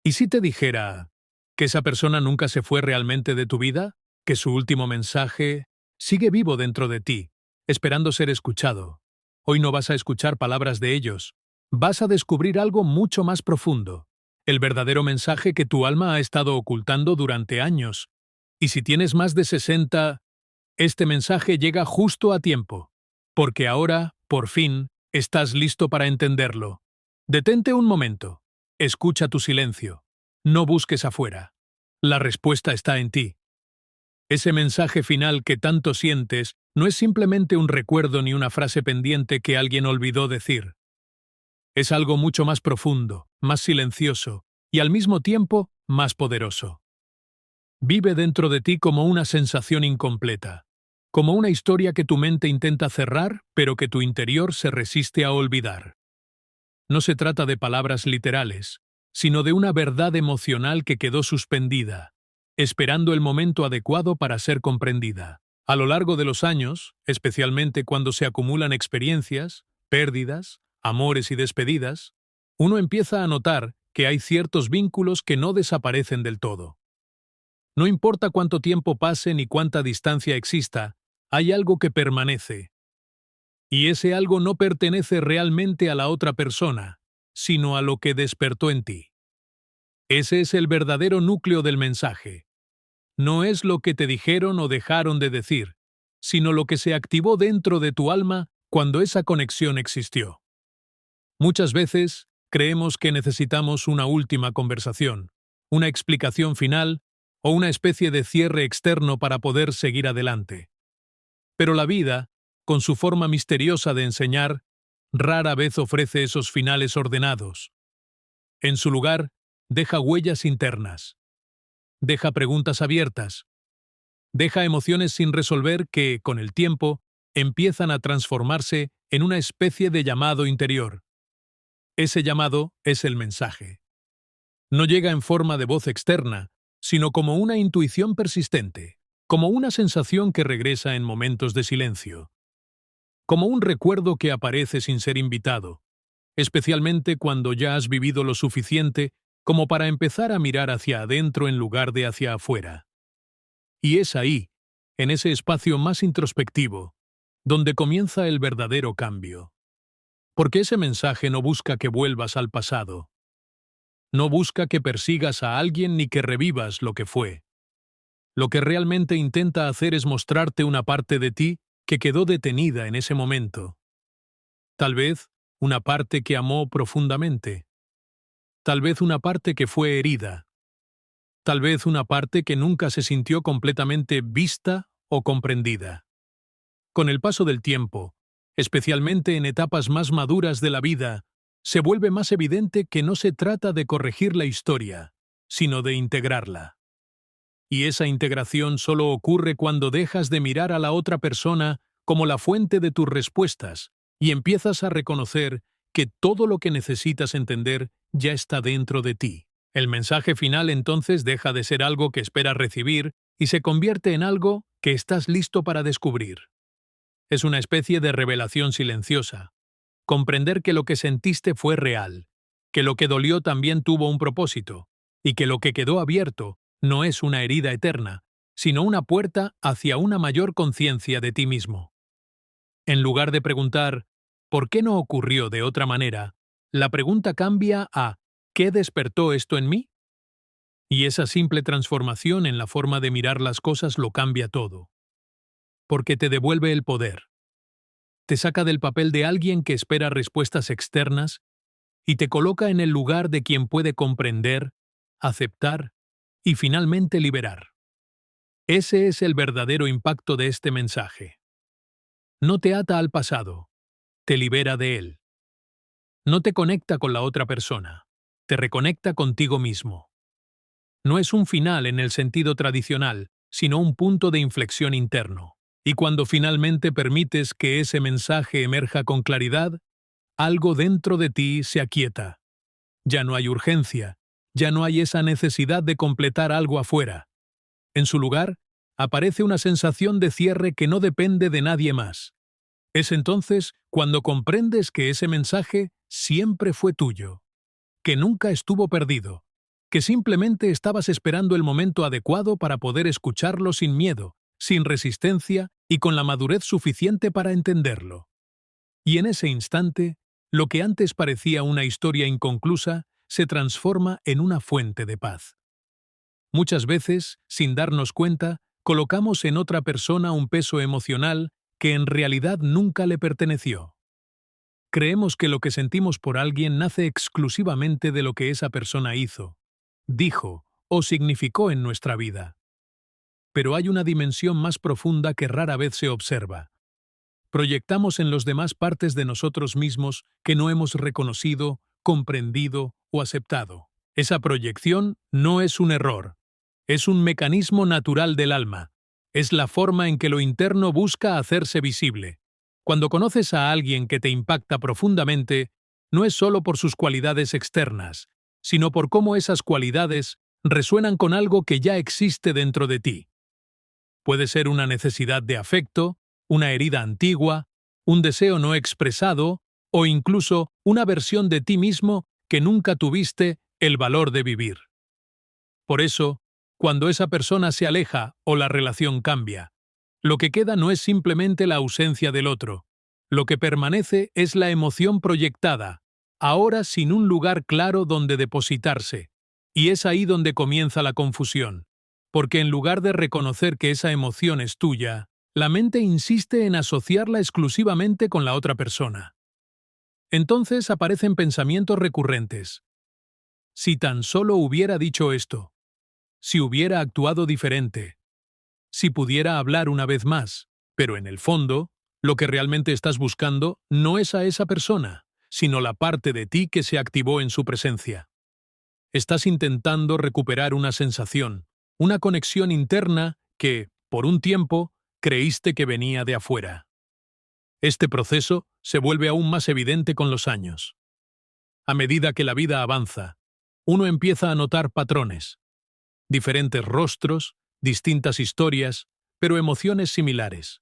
¿Y si te dijera que esa persona nunca se fue realmente de tu vida? Que su último mensaje sigue vivo dentro de ti, esperando ser escuchado. Hoy no vas a escuchar palabras de ellos, vas a descubrir algo mucho más profundo, el verdadero mensaje que tu alma ha estado ocultando durante años. Y si tienes más de 60, este mensaje llega justo a tiempo, porque ahora, por fin, estás listo para entenderlo. Detente un momento, escucha tu silencio, no busques afuera. La respuesta está en ti. Ese mensaje final que tanto sientes no es simplemente un recuerdo ni una frase pendiente que alguien olvidó decir. Es algo mucho más profundo, más silencioso y al mismo tiempo más poderoso. Vive dentro de ti como una sensación incompleta, como una historia que tu mente intenta cerrar, pero que tu interior se resiste a olvidar. No se trata de palabras literales, sino de una verdad emocional que quedó suspendida, esperando el momento adecuado para ser comprendida. A lo largo de los años, especialmente cuando se acumulan experiencias, pérdidas, amores y despedidas, uno empieza a notar que hay ciertos vínculos que no desaparecen del todo. No importa cuánto tiempo pase ni cuánta distancia exista, hay algo que permanece. Y ese algo no pertenece realmente a la otra persona, sino a lo que despertó en ti. Ese es el verdadero núcleo del mensaje. No es lo que te dijeron o dejaron de decir, sino lo que se activó dentro de tu alma cuando esa conexión existió. Muchas veces creemos que necesitamos una última conversación, una explicación final o una especie de cierre externo para poder seguir adelante. Pero la vida, con su forma misteriosa de enseñar, rara vez ofrece esos finales ordenados. En su lugar, deja huellas internas, deja preguntas abiertas, deja emociones sin resolver que, con el tiempo, empiezan a transformarse en una especie de llamado interior. Ese llamado es el mensaje. No llega en forma de voz externa, sino como una intuición persistente, como una sensación que regresa en momentos de silencio, como un recuerdo que aparece sin ser invitado, especialmente cuando ya has vivido lo suficiente como para empezar a mirar hacia adentro en lugar de hacia afuera. Y es ahí, en ese espacio más introspectivo, donde comienza el verdadero cambio. Porque ese mensaje no busca que vuelvas al pasado. No busca que persigas a alguien ni que revivas lo que fue. Lo que realmente intenta hacer es mostrarte una parte de ti que quedó detenida en ese momento. Tal vez una parte que amó profundamente. Tal vez una parte que fue herida. Tal vez una parte que nunca se sintió completamente vista o comprendida. Con el paso del tiempo, especialmente en etapas más maduras de la vida, se vuelve más evidente que no se trata de corregir la historia, sino de integrarla. Y esa integración solo ocurre cuando dejas de mirar a la otra persona como la fuente de tus respuestas y empiezas a reconocer que todo lo que necesitas entender ya está dentro de ti. El mensaje final entonces deja de ser algo que esperas recibir y se convierte en algo que estás listo para descubrir. Es una especie de revelación silenciosa. Comprender que lo que sentiste fue real, que lo que dolió también tuvo un propósito, y que lo que quedó abierto no es una herida eterna, sino una puerta hacia una mayor conciencia de ti mismo. En lugar de preguntar, ¿por qué no ocurrió de otra manera?, la pregunta cambia a ¿qué despertó esto en mí? Y esa simple transformación en la forma de mirar las cosas lo cambia todo. Porque te devuelve el poder. Te saca del papel de alguien que espera respuestas externas y te coloca en el lugar de quien puede comprender, aceptar y finalmente liberar. Ese es el verdadero impacto de este mensaje. No te ata al pasado, te libera de él. No te conecta con la otra persona, te reconecta contigo mismo. No es un final en el sentido tradicional, sino un punto de inflexión interno. Y cuando finalmente permites que ese mensaje emerja con claridad, algo dentro de ti se aquieta. Ya no hay urgencia, ya no hay esa necesidad de completar algo afuera. En su lugar, aparece una sensación de cierre que no depende de nadie más. Es entonces cuando comprendes que ese mensaje siempre fue tuyo, que nunca estuvo perdido, que simplemente estabas esperando el momento adecuado para poder escucharlo sin miedo, sin resistencia y con la madurez suficiente para entenderlo. Y en ese instante, lo que antes parecía una historia inconclusa se transforma en una fuente de paz. Muchas veces, sin darnos cuenta, colocamos en otra persona un peso emocional que en realidad nunca le perteneció. Creemos que lo que sentimos por alguien nace exclusivamente de lo que esa persona hizo, dijo o significó en nuestra vida. Pero hay una dimensión más profunda que rara vez se observa. Proyectamos en los demás partes de nosotros mismos que no hemos reconocido, comprendido o aceptado. Esa proyección no es un error. Es un mecanismo natural del alma. Es la forma en que lo interno busca hacerse visible. Cuando conoces a alguien que te impacta profundamente, no es solo por sus cualidades externas, sino por cómo esas cualidades resuenan con algo que ya existe dentro de ti. Puede ser una necesidad de afecto, una herida antigua, un deseo no expresado o incluso una versión de ti mismo que nunca tuviste el valor de vivir. Por eso, cuando esa persona se aleja o la relación cambia, lo que queda no es simplemente la ausencia del otro. Lo que permanece es la emoción proyectada, ahora sin un lugar claro donde depositarse. Y es ahí donde comienza la confusión. Porque en lugar de reconocer que esa emoción es tuya, la mente insiste en asociarla exclusivamente con la otra persona. Entonces aparecen pensamientos recurrentes. Si tan solo hubiera dicho esto, si hubiera actuado diferente, si pudiera hablar una vez más, pero en el fondo, lo que realmente estás buscando no es a esa persona, sino la parte de ti que se activó en su presencia. Estás intentando recuperar una sensación, una conexión interna que, por un tiempo, creíste que venía de afuera. Este proceso se vuelve aún más evidente con los años. A medida que la vida avanza, uno empieza a notar patrones, diferentes rostros, distintas historias, pero emociones similares,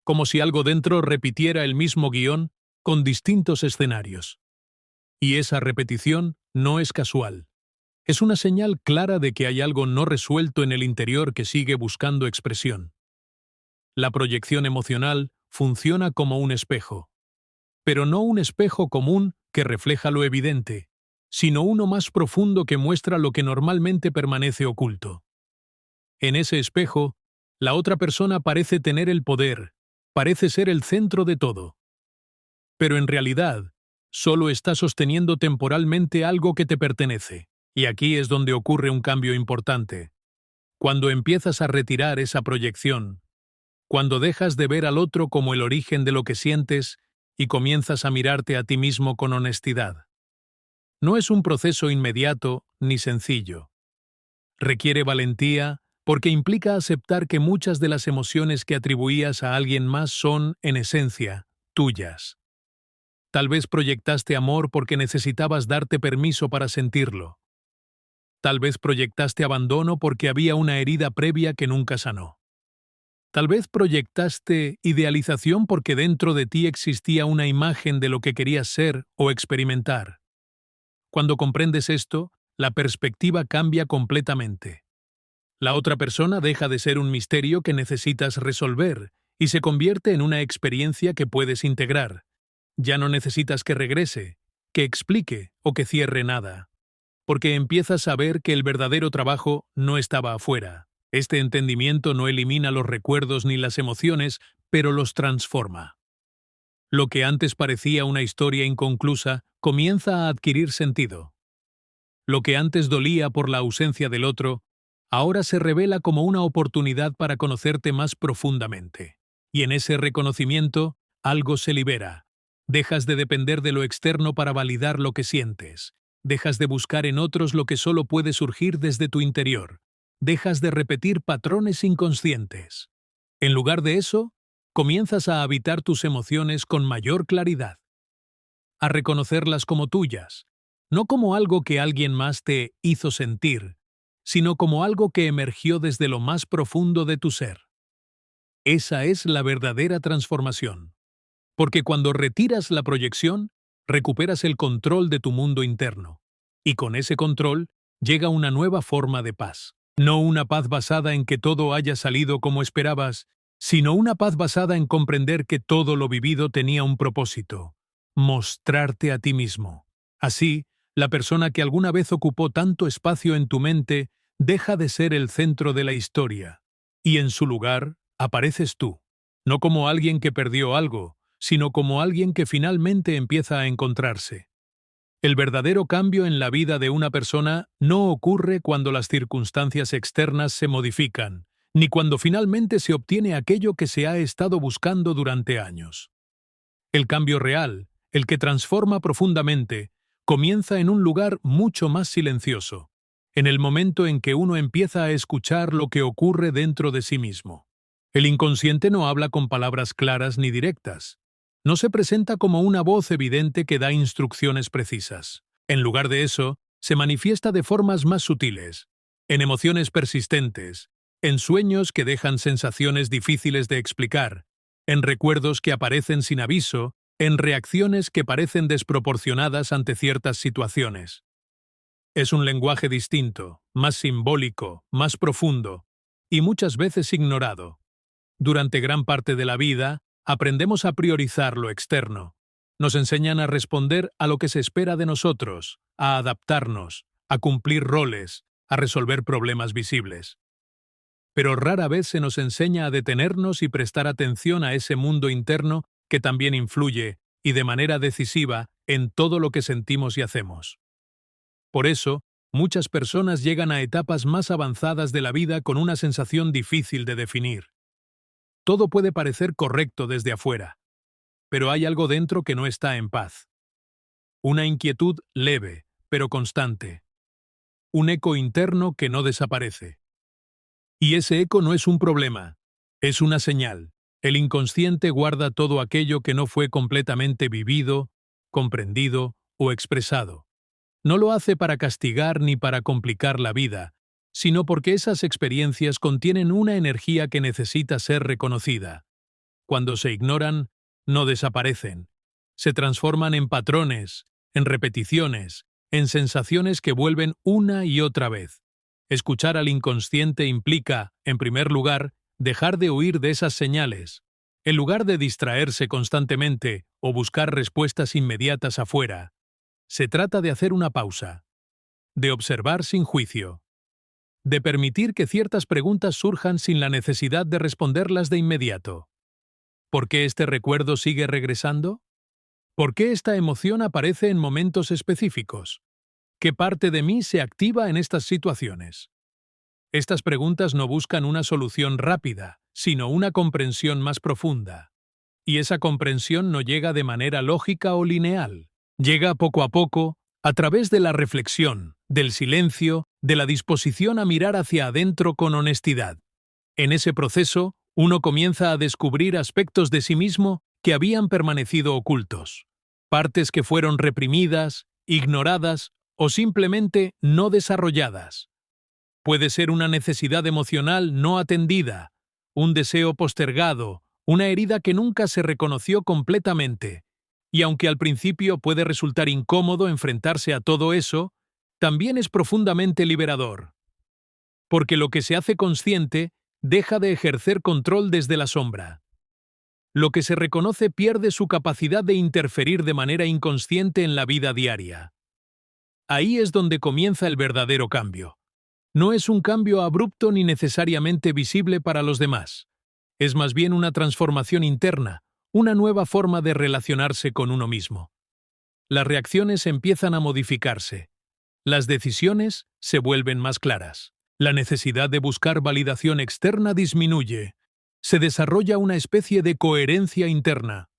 como si algo dentro repitiera el mismo guión con distintos escenarios. Y esa repetición no es casual. Es una señal clara de que hay algo no resuelto en el interior que sigue buscando expresión. La proyección emocional funciona como un espejo, pero no un espejo común que refleja lo evidente, sino uno más profundo que muestra lo que normalmente permanece oculto. En ese espejo, la otra persona parece tener el poder, parece ser el centro de todo. Pero en realidad, solo está sosteniendo temporalmente algo que te pertenece. Y aquí es donde ocurre un cambio importante. Cuando empiezas a retirar esa proyección, cuando dejas de ver al otro como el origen de lo que sientes y comienzas a mirarte a ti mismo con honestidad. No es un proceso inmediato ni sencillo. Requiere valentía porque implica aceptar que muchas de las emociones que atribuías a alguien más son, en esencia, tuyas. Tal vez proyectaste amor porque necesitabas darte permiso para sentirlo. Tal vez proyectaste abandono porque había una herida previa que nunca sanó. Tal vez proyectaste idealización porque dentro de ti existía una imagen de lo que querías ser o experimentar. Cuando comprendes esto, la perspectiva cambia completamente. La otra persona deja de ser un misterio que necesitas resolver y se convierte en una experiencia que puedes integrar. Ya no necesitas que regrese, que explique o que cierre nada. Porque empiezas a ver que el verdadero trabajo no estaba afuera. Este entendimiento no elimina los recuerdos ni las emociones, pero los transforma. Lo que antes parecía una historia inconclusa comienza a adquirir sentido. Lo que antes dolía por la ausencia del otro, ahora se revela como una oportunidad para conocerte más profundamente. Y en ese reconocimiento, algo se libera. Dejas de depender de lo externo para validar lo que sientes. Dejas de buscar en otros lo que solo puede surgir desde tu interior. Dejas de repetir patrones inconscientes. En lugar de eso, comienzas a habitar tus emociones con mayor claridad. A reconocerlas como tuyas, no como algo que alguien más te hizo sentir, sino como algo que emergió desde lo más profundo de tu ser. Esa es la verdadera transformación. Porque cuando retiras la proyección, recuperas el control de tu mundo interno. Y con ese control, llega una nueva forma de paz. No una paz basada en que todo haya salido como esperabas, sino una paz basada en comprender que todo lo vivido tenía un propósito: mostrarte a ti mismo. Así, la persona que alguna vez ocupó tanto espacio en tu mente deja de ser el centro de la historia, y en su lugar apareces tú, no como alguien que perdió algo, sino como alguien que finalmente empieza a encontrarse. El verdadero cambio en la vida de una persona no ocurre cuando las circunstancias externas se modifican, ni cuando finalmente se obtiene aquello que se ha estado buscando durante años. El cambio real, el que transforma profundamente, comienza en un lugar mucho más silencioso, en el momento en que uno empieza a escuchar lo que ocurre dentro de sí mismo. El inconsciente no habla con palabras claras ni directas. No se presenta como una voz evidente que da instrucciones precisas. En lugar de eso, se manifiesta de formas más sutiles, en emociones persistentes, en sueños que dejan sensaciones difíciles de explicar, en recuerdos que aparecen sin aviso, en reacciones que parecen desproporcionadas ante ciertas situaciones. Es un lenguaje distinto, más simbólico, más profundo, y muchas veces ignorado. Durante gran parte de la vida, aprendemos a priorizar lo externo. Nos enseñan a responder a lo que se espera de nosotros, a adaptarnos, a cumplir roles, a resolver problemas visibles. Pero rara vez se nos enseña a detenernos y prestar atención a ese mundo interno que también influye, y de manera decisiva, en todo lo que sentimos y hacemos. Por eso, muchas personas llegan a etapas más avanzadas de la vida con una sensación difícil de definir. Todo puede parecer correcto desde afuera, pero hay algo dentro que no está en paz. Una inquietud leve, pero constante. Un eco interno que no desaparece. Y ese eco no es un problema, es una señal. El inconsciente guarda todo aquello que no fue completamente vivido, comprendido o expresado. No lo hace para castigar ni para complicar la vida, sino porque esas experiencias contienen una energía que necesita ser reconocida. Cuando se ignoran, no desaparecen. Se transforman en patrones, en repeticiones, en sensaciones que vuelven una y otra vez. Escuchar al inconsciente implica, en primer lugar, dejar de huir de esas señales. En lugar de distraerse constantemente o buscar respuestas inmediatas afuera, se trata de hacer una pausa, de observar sin juicio, de permitir que ciertas preguntas surjan sin la necesidad de responderlas de inmediato. ¿Por qué este recuerdo sigue regresando? ¿Por qué esta emoción aparece en momentos específicos? ¿Qué parte de mí se activa en estas situaciones? Estas preguntas no buscan una solución rápida, sino una comprensión más profunda. Y esa comprensión no llega de manera lógica o lineal. Llega poco a poco, a través de la reflexión, del silencio, de la disposición a mirar hacia adentro con honestidad. En ese proceso, uno comienza a descubrir aspectos de sí mismo que habían permanecido ocultos, partes que fueron reprimidas, ignoradas o simplemente no desarrolladas. Puede ser una necesidad emocional no atendida, un deseo postergado, una herida que nunca se reconoció completamente. Y aunque al principio puede resultar incómodo enfrentarse a todo eso, también es profundamente liberador. Porque lo que se hace consciente deja de ejercer control desde la sombra. Lo que se reconoce pierde su capacidad de interferir de manera inconsciente en la vida diaria. Ahí es donde comienza el verdadero cambio. No es un cambio abrupto ni necesariamente visible para los demás. Es más bien una transformación interna, una nueva forma de relacionarse con uno mismo. Las reacciones empiezan a modificarse. Las decisiones se vuelven más claras. La necesidad de buscar validación externa disminuye. Se desarrolla una especie de coherencia interna.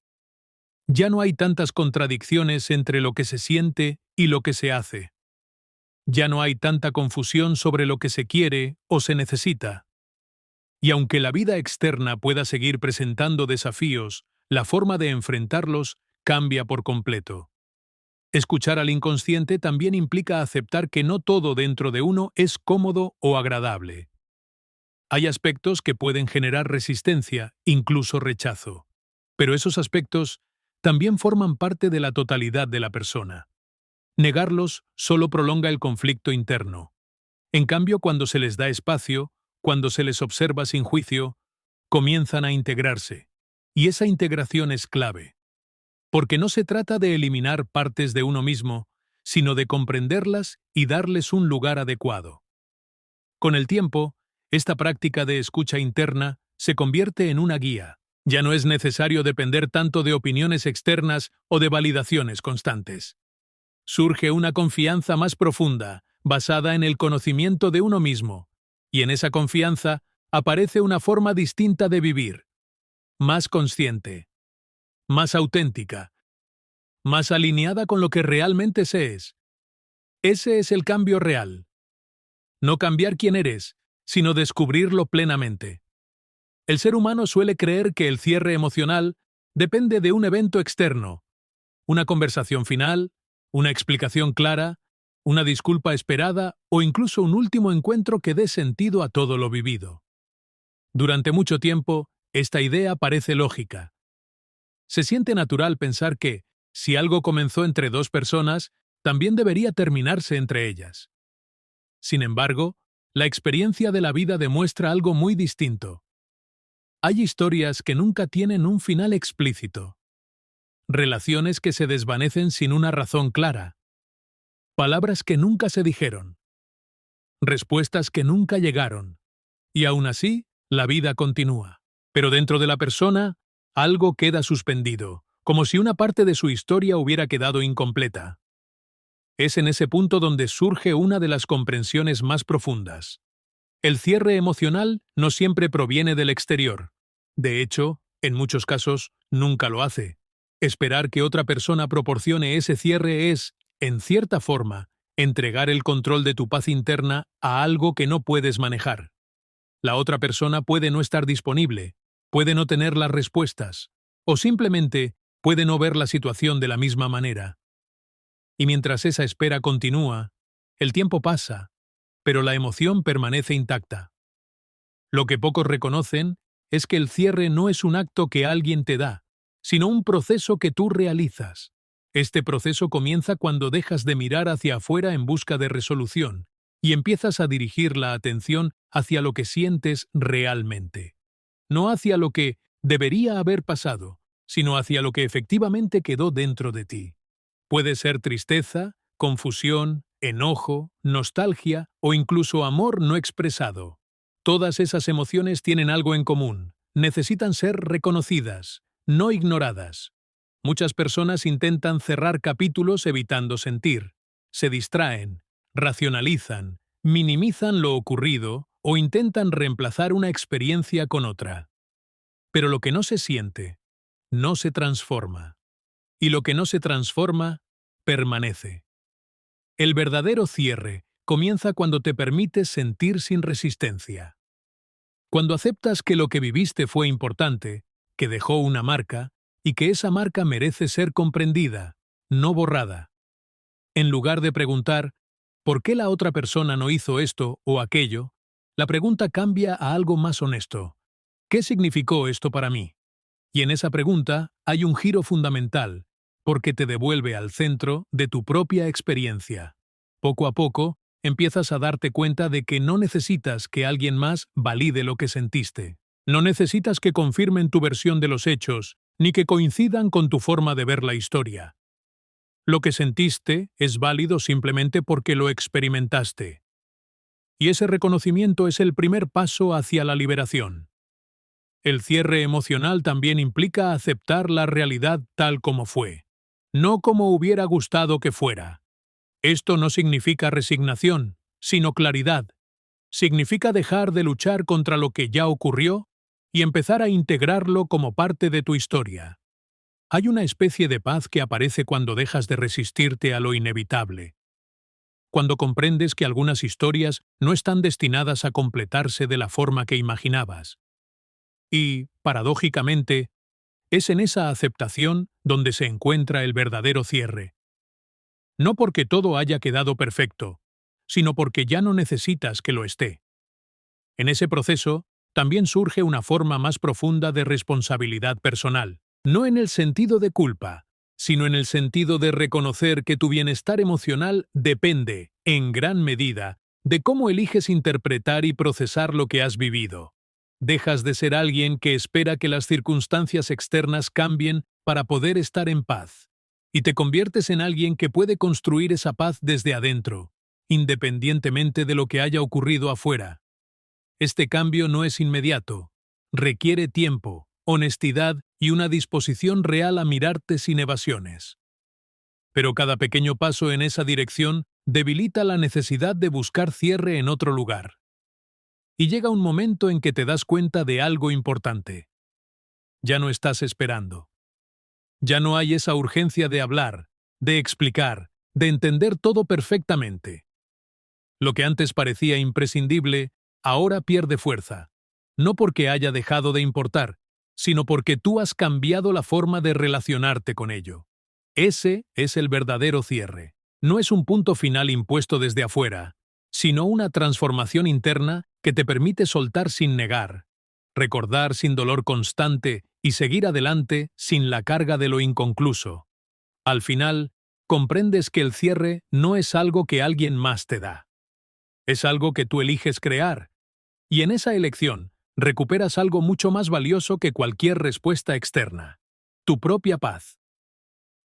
Ya no hay tantas contradicciones entre lo que se siente y lo que se hace. Ya no hay tanta confusión sobre lo que se quiere o se necesita. Y aunque la vida externa pueda seguir presentando desafíos, la forma de enfrentarlos cambia por completo. Escuchar al inconsciente también implica aceptar que no todo dentro de uno es cómodo o agradable. Hay aspectos que pueden generar resistencia, incluso rechazo. Pero esos aspectos también forman parte de la totalidad de la persona. Negarlos solo prolonga el conflicto interno. En cambio, cuando se les da espacio, cuando se les observa sin juicio, comienzan a integrarse. Y esa integración es clave. Porque no se trata de eliminar partes de uno mismo, sino de comprenderlas y darles un lugar adecuado. Con el tiempo, esta práctica de escucha interna se convierte en una guía. Ya no es necesario depender tanto de opiniones externas o de validaciones constantes. Surge una confianza más profunda, basada en el conocimiento de uno mismo, y en esa confianza aparece una forma distinta de vivir, más consciente, más auténtica, más alineada con lo que realmente se es. Ese es el cambio real. No cambiar quién eres, sino descubrirlo plenamente. El ser humano suele creer que el cierre emocional depende de un evento externo, una conversación final, una explicación clara, una disculpa esperada o incluso un último encuentro que dé sentido a todo lo vivido. Durante mucho tiempo, esta idea parece lógica. Se siente natural pensar que, si algo comenzó entre dos personas, también debería terminarse entre ellas. Sin embargo, la experiencia de la vida demuestra algo muy distinto. Hay historias que nunca tienen un final explícito. Relaciones que se desvanecen sin una razón clara. Palabras que nunca se dijeron. Respuestas que nunca llegaron. Y aún así, la vida continúa. Pero dentro de la persona, algo queda suspendido, como si una parte de su historia hubiera quedado incompleta. Es en ese punto donde surge una de las comprensiones más profundas. El cierre emocional no siempre proviene del exterior. De hecho, en muchos casos, nunca lo hace. Esperar que otra persona proporcione ese cierre es, en cierta forma, entregar el control de tu paz interna a algo que no puedes manejar. La otra persona puede no estar disponible, puede no tener las respuestas, o simplemente puede no ver la situación de la misma manera. Y mientras esa espera continúa, el tiempo pasa, pero la emoción permanece intacta. Lo que pocos reconocen es que el cierre no es un acto que alguien te da, sino un proceso que tú realizas. Este proceso comienza cuando dejas de mirar hacia afuera en busca de resolución y empiezas a dirigir la atención hacia lo que sientes realmente. No hacia lo que debería haber pasado, sino hacia lo que efectivamente quedó dentro de ti. Puede ser tristeza, confusión, enojo, nostalgia o incluso amor no expresado. Todas esas emociones tienen algo en común. Necesitan ser reconocidas, no ignoradas. Muchas personas intentan cerrar capítulos evitando sentir. Se distraen, racionalizan, minimizan lo ocurrido o intentan reemplazar una experiencia con otra. Pero lo que no se siente, no se transforma. Y lo que no se transforma, permanece. El verdadero cierre comienza cuando te permites sentir sin resistencia. Cuando aceptas que lo que viviste fue importante, que dejó una marca, y que esa marca merece ser comprendida, no borrada. En lugar de preguntar, ¿por qué la otra persona no hizo esto o aquello?, la pregunta cambia a algo más honesto. ¿Qué significó esto para mí? Y en esa pregunta hay un giro fundamental, porque te devuelve al centro de tu propia experiencia. Poco a poco, empiezas a darte cuenta de que no necesitas que alguien más valide lo que sentiste. No necesitas que confirmen tu versión de los hechos, ni que coincidan con tu forma de ver la historia. Lo que sentiste es válido simplemente porque lo experimentaste. Y ese reconocimiento es el primer paso hacia la liberación. El cierre emocional también implica aceptar la realidad tal como fue, no como hubiera gustado que fuera. Esto no significa resignación, sino claridad. Significa dejar de luchar contra lo que ya ocurrió y empezar a integrarlo como parte de tu historia. Hay una especie de paz que aparece cuando dejas de resistirte a lo inevitable. Cuando comprendes que algunas historias no están destinadas a completarse de la forma que imaginabas. Y, paradójicamente, es en esa aceptación donde se encuentra el verdadero cierre. No porque todo haya quedado perfecto, sino porque ya no necesitas que lo esté. En ese proceso, también surge una forma más profunda de responsabilidad personal, no en el sentido de culpa, sino en el sentido de reconocer que tu bienestar emocional depende, en gran medida, de cómo eliges interpretar y procesar lo que has vivido. Dejas de ser alguien que espera que las circunstancias externas cambien para poder estar en paz, y te conviertes en alguien que puede construir esa paz desde adentro, independientemente de lo que haya ocurrido afuera. Este cambio no es inmediato, requiere tiempo, honestidad y una disposición real a mirarte sin evasiones. Pero cada pequeño paso en esa dirección debilita la necesidad de buscar cierre en otro lugar. Y llega un momento en que te das cuenta de algo importante. Ya no estás esperando. Ya no hay esa urgencia de hablar, de explicar, de entender todo perfectamente. Lo que antes parecía imprescindible, ahora pierde fuerza. No porque haya dejado de importar, sino porque tú has cambiado la forma de relacionarte con ello. Ese es el verdadero cierre. No es un punto final impuesto desde afuera, sino una transformación interna que te permite soltar sin negar, recordar sin dolor constante y seguir adelante sin la carga de lo inconcluso. Al final, comprendes que el cierre no es algo que alguien más te da. Es algo que tú eliges crear. Y en esa elección, recuperas algo mucho más valioso que cualquier respuesta externa: tu propia paz.